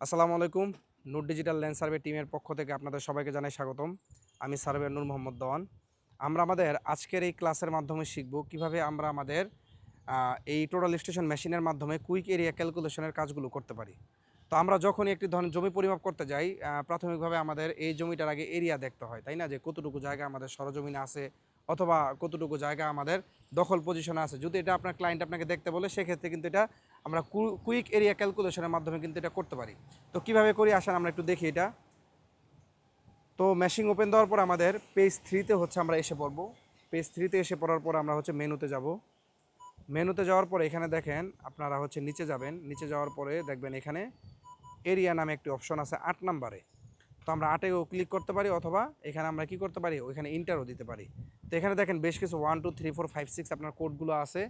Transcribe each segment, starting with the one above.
আসসালামু আলাইকুম। নূর digital land survey টিমের পক্ষ থেকে আপনাদের সবাইকে জানাই স্বাগতম। আমি সার্ভেয়ার নূর মোহাম্মদ দেওয়ান। আমরা আমাদের আজকের এই ক্লাসের মাধ্যমে শিখব কিভাবে আমরা আমাদের এই টোটাল স্টেশন মেশিনের মাধ্যমে কুইক এরিয়া ক্যালকুলেশনের কাজগুলো করতে পারি। তো আমরা যখনই একটি ধরনের জমি পরিমাপ করতে যাই, প্রাথমিকভাবে আমাদের এই জমিটার আগে এরিয়া দেখতে হয়, তাই না? যে কতটুকু জায়গা আমাদের সরজমিনে আছে অথবা কতটুকু জায়গা আমাদের দখল পজিশনে আছে। যদি এটা আপনার ক্লায়েন্ট আপনাকে দেখতে বলে, সেক্ষেত্রে কিন্তু এটা আমরা কুইক এরিয়া ক্যালকুলেশনের মাধ্যমে কিন্তু এটা করতে পারি। তো কিভাবে করি আসেন আমরা একটু দেখি এটা। তো মেশিন ওপেন দেওয়ার পর আমাদের পেজ 3তে হচ্ছে আমরা এসে পড়ব। পেজ 3তে এসে পড়ার পর আমরা হচ্ছে মেনুতে যাব। মেনুতে যাওয়ার পরে এখানে দেখেন আপনারা হচ্ছে নিচে যাবেন। নিচে যাওয়ার পরে দেখবেন এখানে এরিয়া নামে একটি অপশন আছে 8 নাম্বারে। তো আমরা 8এও ক্লিক করতে পারি অথবা এখানে আমরা কি করতে পারি, ওইখানে ইন্টারও দিতে পারি। তো এখানে দেখেন বেশ কিছু 1 2 3 4 5 6 আপনার কোডগুলো আছে।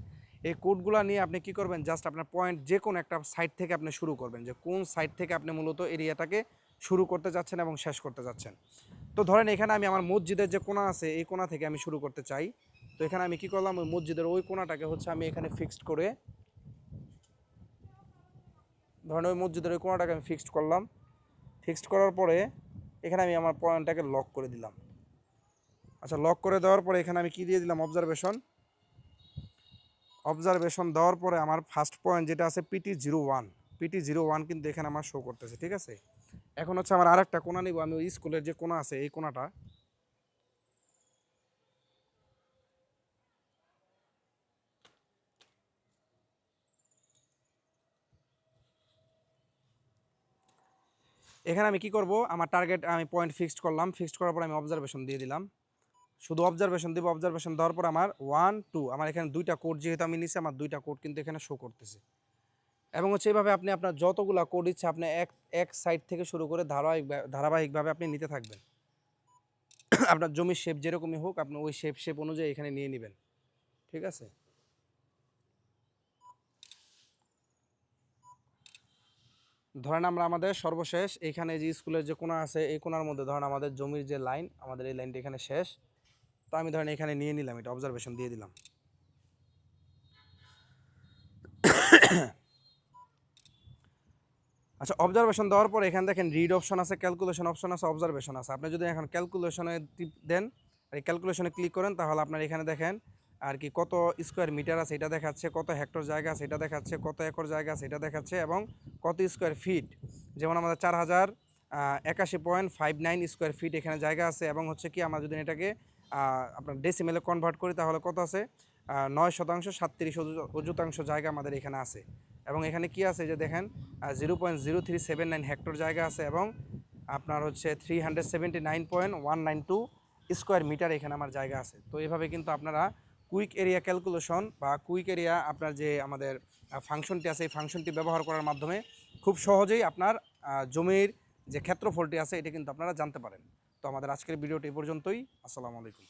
এই কোডগুলো নিয়ে আপনি কি করবেন, জাস্ট আপনার পয়েন্ট যে কোনো একটা সাইট থেকে আপনি শুরু করবেন, যে কোন সাইট থেকে আপনি মূলত এরিয়াটাকে শুরু করতে যাচ্ছেন এবং শেষ করতে যাচ্ছেন। তো ধরেন এখানে আমি আমার মসজিদের যে কোণা আছে এই কোণা থেকে আমি শুরু করতে চাই। তো এখানে আমি কি করলাম, ওই মসজিদের ওই কোণাটাকে হচ্ছে আমি এখানে ফিক্সড করে, ধরেন ওই মসজিদের ওই কোণাটাকে আমি ফিক্সড করলাম। ফিক্সড করার পরে এখানে আমি আমার পয়েন্টটাকে লক করে দিলাম। আচ্ছা, লক করে দেওয়ার পরে এখানে আমি কি দিয়ে দিলাম, অবজারভেশন দেওয়ার পরে আমার ফার্স্ট পয়েন্ট যেটা আছে PT01 কিন্তু এখানে আমার শো করতেছে, ঠিক আছে। এখন হচ্ছে আমার আরেকটা কোণা নিব, আমি ওই স্কুলের যে কোণা আছে এই কোণাটা, এখানে আমি কি করব, আমার টার্গেট আমি পয়েন্ট ফিক্সড করলাম। ফিক্সড করার পর আমি অবজারভেশন দিয়ে দিলাম। শুধু অবজারভেশন দিব। অবজারভেশন দেওয়ার পর আমার 1 2 আমার এখানে দুইটা কোড, যেহেতু আমি নিচে আমার দুইটা কোড কিন্তু এখানে শো করতেছে। এবং হচ্ছে এইভাবে আপনি আপনার যতগুলা কোড ইচ্ছে আপনি এক এক সাইড থেকে শুরু করে ধারাবাহিকভাবে আপনি নিতে থাকবেন। আপনার জমির শেপ যেরকমই হোক আপনি ওই শেপ অনুযায়ী এখানে নিয়ে নেবেন, ঠিক আছে। ধরেন আমরা আমাদের সর্বশেষ এইখানে যে স্কুলের যে কোণা আছে এই কোণার মধ্যে ধরেন আমাদের জমির যে লাইন, আমাদের এই লাইনটা এখানে শেষ। তো আমি ধরেন এখানে নিয়ে নিলাম, এটা অবজারভেশন দিয়ে দিলাম। আচ্ছা, অবজারভেশন দেওয়ার পর এখানে দেখেন রিড অপশন আছে, ক্যালকুলেশন অপশন আছে, অবজারভেশন আছে। আপনি যদি এখন ক্যালকুলেশনে টিপ দেন আর এই ক্যালকুলেশনে ক্লিক করেন, তাহলে আপনার এখানে দেখেন আর কি কত স্কোয়ার মিটার আছে এটা দেখাচ্ছে, কত হেক্টর জায়গা আছে এটা দেখাচ্ছে, কত একর জায়গা আছে এটা দেখাচ্ছে, এবং কত স্কোয়ার ফিট, যেমন আমাদের 4081.59 স্কোয়ার ফিট এখানে জায়গা আছে। এবং হচ্ছে কি আমরা যদি এটাকে আপনার ডেসিমেলে কনভার্ট করি তাহলে কত আছে, 9.37 জায়গা আমাদের এখানে আছে। এবং এখানে কি আছে যে দেখেন 0.0379 হেক্টর জায়গা আছে, এবং আপনার হচ্ছে 379.192 স্কোয়ার মিটার এখানে আমার জায়গা আছে। তো এইভাবে কিন্তু আপনারা কুইক এরিয়া ক্যালকুলেশন বা কুইক এরিয়া আপনার যে আমাদের ফাংশনটি আছে এই ফাংশনটি ব্যবহার করার মাধ্যমে খুব সহজেই আপনার জমির যে ক্ষেত্রফলটি আছে এটা কিন্তু আপনারা জানতে পারেন। তো আমাদের আজকের ভিডিওটি এই পর্যন্তই। আসসালামু আলাইকুম।